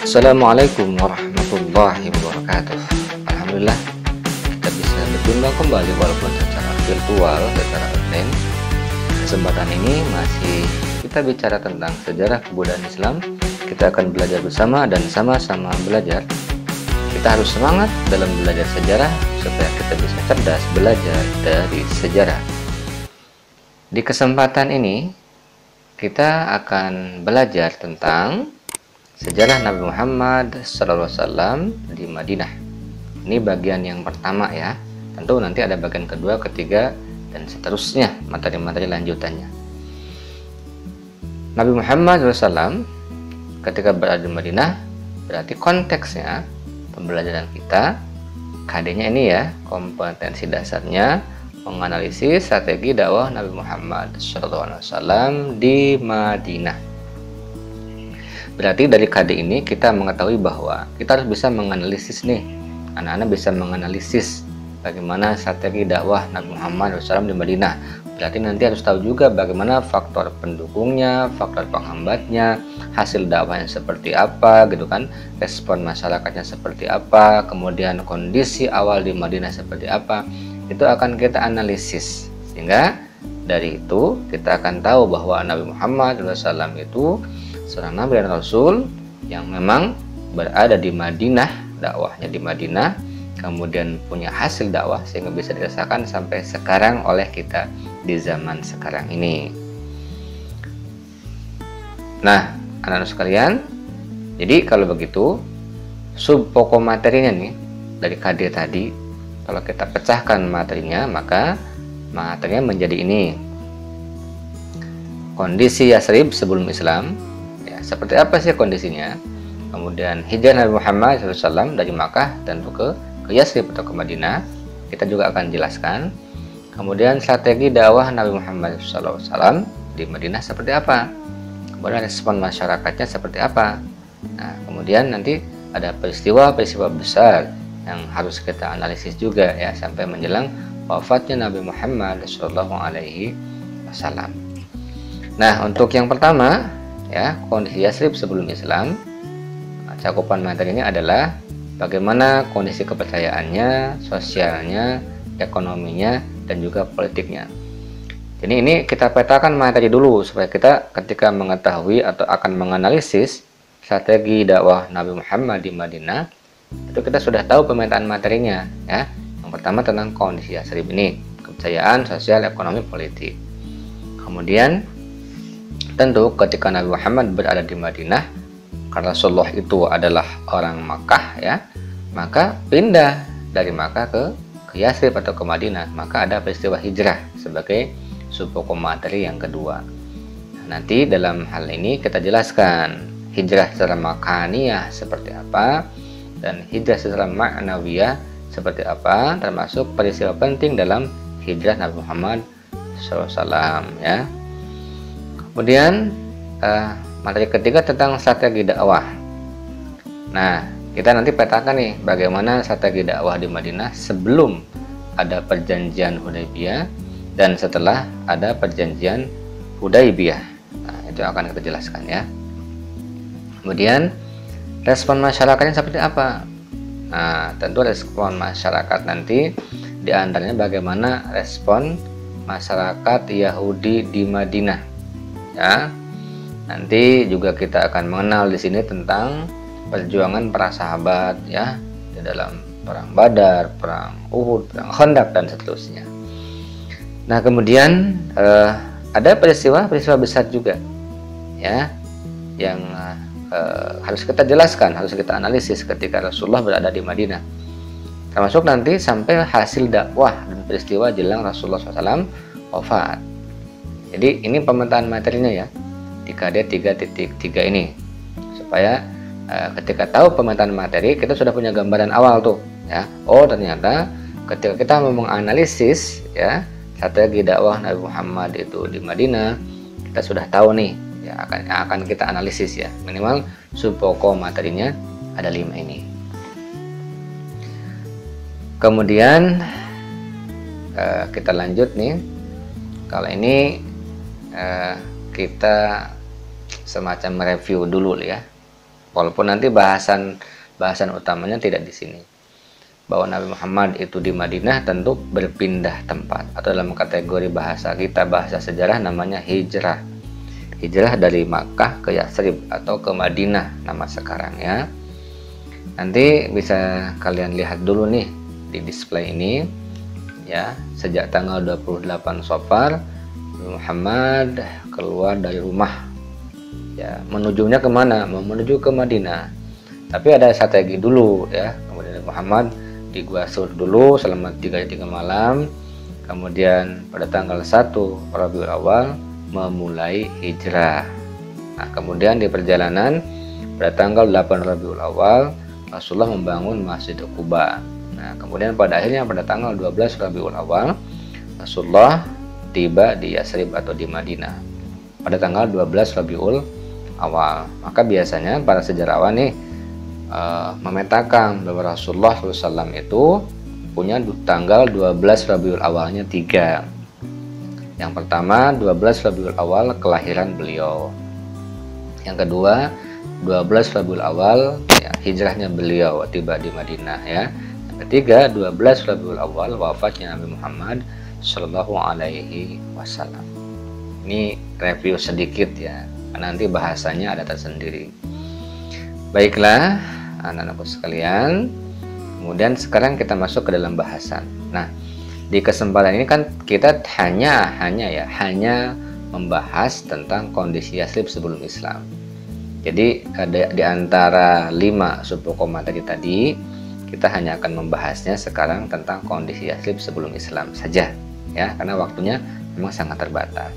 Assalamualaikum warahmatullahi wabarakatuh. Alhamdulillah kita bisa berjumpa kembali walaupun secara virtual, secara online. Kesempatan ini masih kita bicara tentang sejarah kebudayaan Islam. Kita akan belajar bersama dan sama-sama belajar. Kita harus semangat dalam belajar sejarah supaya kita bisa cerdas belajar dari sejarah. Di kesempatan ini kita akan belajar tentang sejarah Nabi Muhammad SAW di Madinah. Ini bagian yang pertama ya. Tentu nanti ada bagian kedua, ketiga, dan seterusnya materi-materi lanjutannya. Nabi Muhammad SAW ketika berada di Madinah, berarti konteksnya pembelajaran kita KD-nya ini ya, kompetensi dasarnya menganalisis strategi dakwah Nabi Muhammad SAW di Madinah. Berarti dari KD ini kita mengetahui bahwa kita harus bisa menganalisis nih, anak-anak bisa menganalisis bagaimana strategi dakwah Nabi Muhammad SAW di Madinah. Berarti nanti harus tahu juga bagaimana faktor pendukungnya, faktor penghambatnya, hasil dakwahnya seperti apa gitu kan, respon masyarakatnya seperti apa, kemudian kondisi awal di Madinah seperti apa. Itu akan kita analisis, sehingga dari itu kita akan tahu bahwa Nabi Muhammad SAW itu seorang Nabi dan Rasul yang memang berada di Madinah, dakwahnya di Madinah, kemudian punya hasil dakwah sehingga bisa dirasakan sampai sekarang oleh kita di zaman sekarang ini. Nah, anak-anak sekalian, jadi kalau begitu sub pokok materinya nih dari KD tadi, kalau kita pecahkan materinya, maka materinya menjadi ini. Kondisi Yasrib sebelum Islam, ya, seperti apa sih kondisinya? Kemudian hijrah Nabi Muhammad SAW dari Makkah tentu ke Yasrib atau ke Madinah, kita juga akan jelaskan. Kemudian strategi dakwah Nabi Muhammad SAW di Madinah seperti apa? Kemudian respon masyarakatnya seperti apa? Nah, kemudian nanti ada peristiwa-peristiwa besar yang harus kita analisis juga ya, sampai menjelang wafatnya Nabi Muhammad SAW. Nah, untuk yang pertama ya, kondisi Yasrib sebelum Islam. Cakupan materi ini adalah bagaimana kondisi kepercayaannya, sosialnya, ekonominya, dan juga politiknya. Jadi ini kita petakan materi dulu supaya kita ketika mengetahui atau akan menganalisis strategi dakwah Nabi Muhammad di Madinah, itu kita sudah tahu pemetaan materinya ya. Yang pertama tentang kondisi Yasrib ini, kepercayaan, sosial, ekonomi, politik. Kemudian tentu ketika Nabi Muhammad berada di Madinah, karena Rasulullah itu adalah orang Makkah ya, maka pindah dari Makkah ke Yasrib atau ke Madinah, maka ada peristiwa hijrah sebagai subpokok materi yang kedua. Nanti dalam hal ini kita jelaskan hijrah secara makaniyah seperti apa dan hijrah secara ma'nawiyah seperti apa, termasuk peristiwa penting dalam hijrah Nabi Muhammad SAW ya. Kemudian materi ketiga tentang strategi dakwah. Nah, kita nanti petakan nih bagaimana strategi dakwah di Madinah sebelum ada perjanjian Hudaybiyah dan setelah ada perjanjian Hudaybiyah. Nah, itu akan kita jelaskan ya. Kemudian respon masyarakatnya seperti apa? Nah, tentu respon masyarakat nanti diantaranya bagaimana respon masyarakat Yahudi di Madinah ya. Nanti juga kita akan mengenal di sini tentang perjuangan para sahabat ya di dalam perang Badar, perang Uhud, perang Khandaq dan seterusnya. Nah, kemudian ada peristiwa besar juga ya yang harus kita jelaskan, harus kita analisis ketika Rasulullah berada di Madinah. Termasuk nanti sampai hasil dakwah dan peristiwa jelang Rasulullah SAW wafat. Jadi ini pemetaan materinya ya di KD 3.3 ini, supaya ketika tahu pemetaan materi kita sudah punya gambaran awal tuh ya. Oh, ternyata ketika kita mau menganalisis ya strategi dakwah Nabi Muhammad itu di Madinah, kita sudah tahu nih ya, akan kita analisis ya, minimal subpokok materinya ada 5 ini. Kemudian kita lanjut nih. Kalau ini kita semacam review dulu ya. Walaupun nanti bahasan utamanya tidak di sini. Bahwa Nabi Muhammad itu di Madinah tentu berpindah tempat, atau dalam kategori bahasa kita, bahasa sejarah, namanya hijrah. Hijrah dari Makkah ke Yatsrib atau ke Madinah nama sekarang ya. Nanti bisa kalian lihat dulu nih di display ini ya, sejak tanggal 28 Safar Muhammad keluar dari rumah ya, menujunya kemana? Menuju ke Madinah. Tapi ada strategi dulu ya. Kemudian Muhammad di Gua Sur dulu selama 3 malam. Kemudian pada tanggal 1 Rabiul Awal memulai hijrah. Nah, kemudian di perjalanan pada tanggal 8 Rabiul Awal Rasulullah membangun Masjid Quba. Nah, kemudian pada akhirnya pada tanggal 12 Rabiul Awal Rasulullah tiba di Yatsrib atau di Madinah pada tanggal 12 Rabiul Awal. Maka biasanya para sejarawan nih memetakan bahwa Rasulullah SAW itu punya tanggal 12 Rabiul Awalnya 3. Yang pertama 12 Rabiul Awal kelahiran beliau. Yang kedua 12 Rabiul Awal ya, hijrahnya beliau tiba di Madinah ya. Yang ketiga 12 Rabiul Awal wafatnya Nabi Muhammad Shallallahu Alaihi Wasallam. Ini review sedikit ya, karena nanti bahasanya ada tersendiri. Baiklah anak-anakku sekalian, kemudian sekarang kita masuk ke dalam bahasan. Nah, di kesempatan ini kan kita hanya membahas tentang kondisi Yatsrib sebelum Islam. Jadi di antara 5 subkoma tadi kita hanya akan membahasnya sekarang tentang kondisi Yatsrib sebelum Islam saja ya, karena waktunya memang sangat terbatas.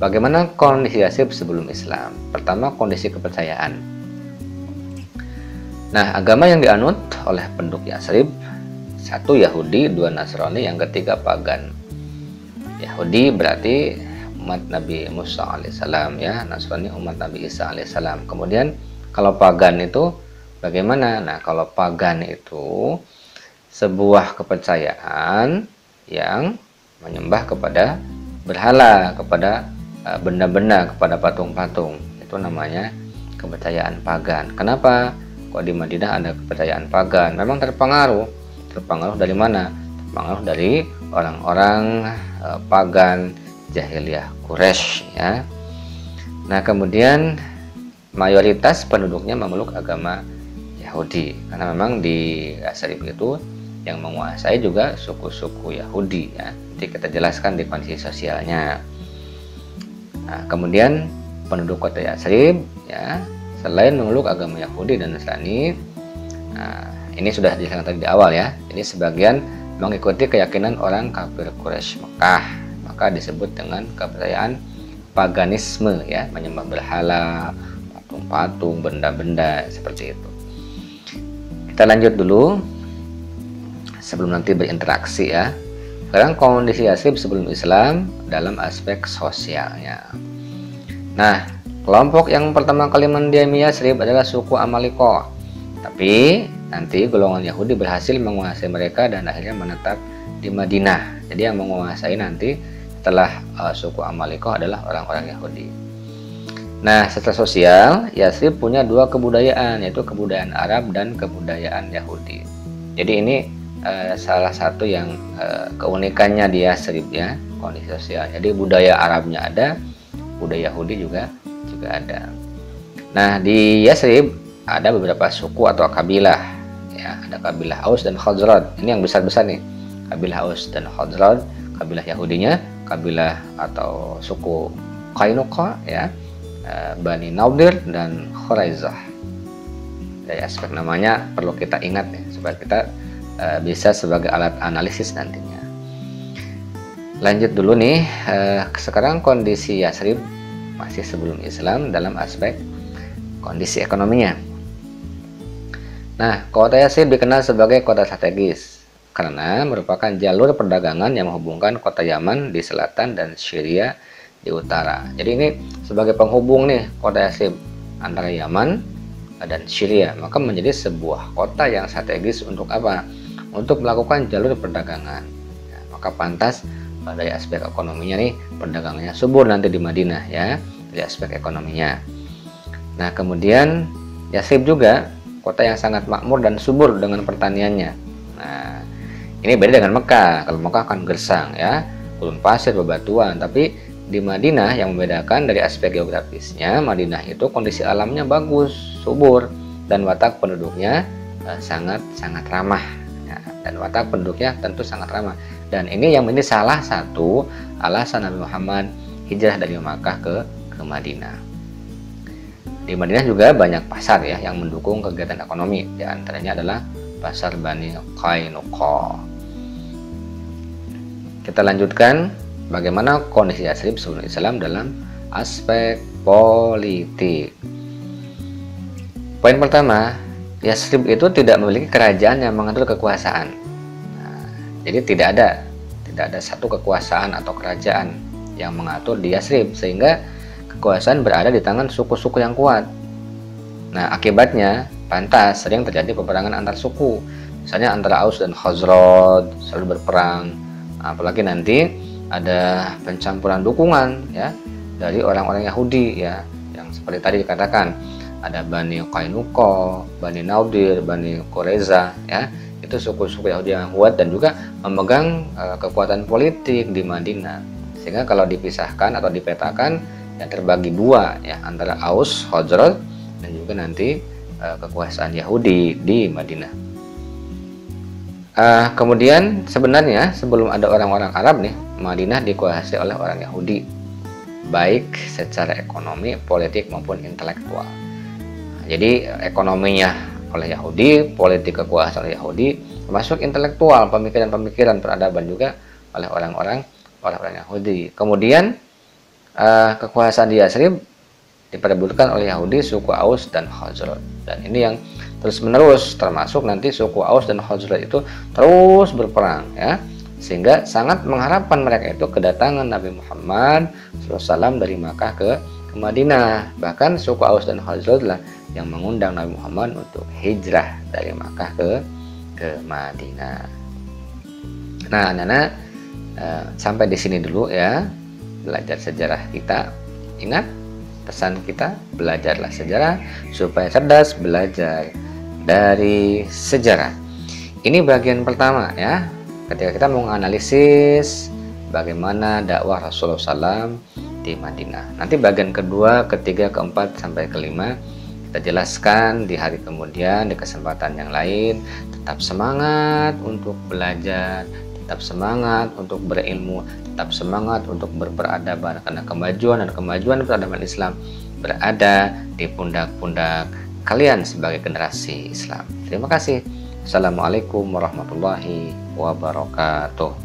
Bagaimana kondisi Yatsrib sebelum Islam? Pertama, kondisi kepercayaan. Nah, agama yang dianut oleh penduduk Yatsrib, 1 Yahudi, 2 Nasrani, yang ketiga pagan. Yahudi berarti umat Nabi Musa alaihissalam ya, Nasrani umat Nabi Isa alaihissalam. Kemudian kalau pagan itu bagaimana? Nah, kalau pagan itu sebuah kepercayaan yang menyembah kepada berhala, kepada benda-benda, kepada patung-patung. Itu namanya kepercayaan pagan. Kenapa kok di Madinah ada kepercayaan pagan? Memang terpengaruh dari mana? Terpengaruh dari orang-orang pagan jahiliyah Quraisy ya. Nah, kemudian mayoritas penduduknya memeluk agama Yahudi, karena memang di Yatsrib itu yang menguasai juga suku-suku Yahudi ya. Nanti kita jelaskan di kondisi sosialnya. Nah, kemudian penduduk kota Yatsrib ya, selain memeluk agama Yahudi dan Nasrani, nah, ini sudah dijelaskan tadi di awal ya. Ini sebagian mengikuti keyakinan orang kafir Quraisy Mekah, maka disebut dengan kepercayaan paganisme ya, menyembah berhala, patung-patung, benda-benda seperti itu. Kita lanjut dulu sebelum nanti berinteraksi ya. Sekarang kondisi Yatsrib sebelum Islam dalam aspek sosialnya. Nah, kelompok yang pertama kali mendiami Yatsrib adalah suku Amaliko. Tapi nanti golongan Yahudi berhasil menguasai mereka dan akhirnya menetap di Madinah. Jadi yang menguasai nanti setelah suku Amaliko adalah orang-orang Yahudi. Nah, secara sosial, Yatsrib punya 2 kebudayaan, yaitu kebudayaan Arab dan kebudayaan Yahudi. Jadi ini salah satu yang keunikannya di Yatsrib ya, kondisi sosial. Jadi budaya Arabnya ada, budaya Yahudi juga ada. Nah, di Yatsrib ada beberapa suku atau kabilah ya, ada kabilah Aus dan Khazraj. Ini yang besar-besar nih, kabilah Aus dan Khazraj. Kabilah Yahudinya kabilah atau suku Qainuqa ya, Bani Nadir dan Khuraizah. Dari aspek namanya perlu kita ingat ya, supaya kita bisa sebagai alat analisis nantinya. Lanjut dulu nih, sekarang kondisi Yatsrib masih sebelum Islam dalam aspek kondisi ekonominya. Nah, kota Yatsrib dikenal sebagai kota strategis karena merupakan jalur perdagangan yang menghubungkan kota Yaman di selatan dan Syria di utara. Jadi ini sebagai penghubung nih kota Yatsrib antara Yaman dan Syria, maka menjadi sebuah kota yang strategis untuk apa? Untuk melakukan jalur perdagangan. Ya, maka pantas dari aspek ekonominya nih perdagangannya subur nanti di Madinah ya, dari aspek ekonominya. Nah, kemudian Yathrib juga kota yang sangat makmur dan subur dengan pertaniannya. Nah, ini beda dengan Mekah. Kalau Mekah kan gersang ya, gurun pasir, bebatuan. Tapi di Madinah yang membedakan dari aspek geografisnya, Madinah itu kondisi alamnya bagus, subur, dan watak penduduknya sangat ramah. Ya, dan watak penduduknya tentu sangat ramah. Dan ini yang menjadi salah satu alasan Nabi Muhammad hijrah dari Makkah ke Madinah. Di Madinah juga banyak pasar ya yang mendukung kegiatan ekonomi. Di antaranya adalah pasar Bani Qainuqa. Kita lanjutkan bagaimana kondisi Yathrib sebelum Islam dalam aspek politik. Poin pertama, Yathrib itu tidak memiliki kerajaan yang mengatur kekuasaan. Nah, jadi tidak ada satu kekuasaan atau kerajaan yang mengatur di Yathrib, sehingga kekuasaan berada di tangan suku-suku yang kuat. Nah, akibatnya pantas sering terjadi peperangan antar suku, misalnya antara Aus dan Khazraj selalu berperang. Apalagi nanti ada pencampuran dukungan ya dari orang-orang Yahudi ya, yang seperti tadi dikatakan ada Bani Qainuqa, Bani Nadir, Bani Quraiza ya. Itu suku-suku Yahudi yang kuat dan juga memegang kekuatan politik di Madinah. Sehingga kalau dipisahkan atau dipetakan yang terbagi dua ya, antara Aus, Khazraj, dan juga nanti kekuasaan Yahudi di Madinah. Kemudian sebenarnya sebelum ada orang-orang Arab nih, Madinah dikuasai oleh orang Yahudi, baik secara ekonomi, politik maupun intelektual. Jadi ekonominya oleh Yahudi, politik kekuasaan oleh Yahudi, termasuk intelektual, pemikiran-pemikiran peradaban juga oleh orang-orang Yahudi. Kemudian kekuasaan di Yathrib diperebutkan oleh Yahudi, suku Aus dan Khazraj. Dan ini yang terus menerus, termasuk nanti suku Aus dan Khazraj itu terus berperang ya, sehingga sangat mengharapkan mereka itu kedatangan Nabi Muhammad SAW dari Makkah ke Madinah. Bahkan suku Aus dan Khazraj lah yang mengundang Nabi Muhammad untuk hijrah dari Makkah ke Madinah. Nah, anak-anak, sampai di sini dulu ya belajar sejarah kita. Ingat pesan kita, belajarlah sejarah supaya cerdas belajar dari sejarah. Ini bagian pertama ya, ketika kita menganalisis bagaimana dakwah Rasulullah SAW di Madinah. Nanti bagian kedua, ketiga, keempat, sampai kelima kita jelaskan di hari kemudian, di kesempatan yang lain. Tetap semangat untuk belajar, tetap semangat untuk berilmu, tetap semangat untuk berperadaban, karena kemajuan peradaban Islam berada di pundak-pundak kalian sebagai generasi Islam. Terima kasih. Assalamualaikum warahmatullahi wabarakatuh.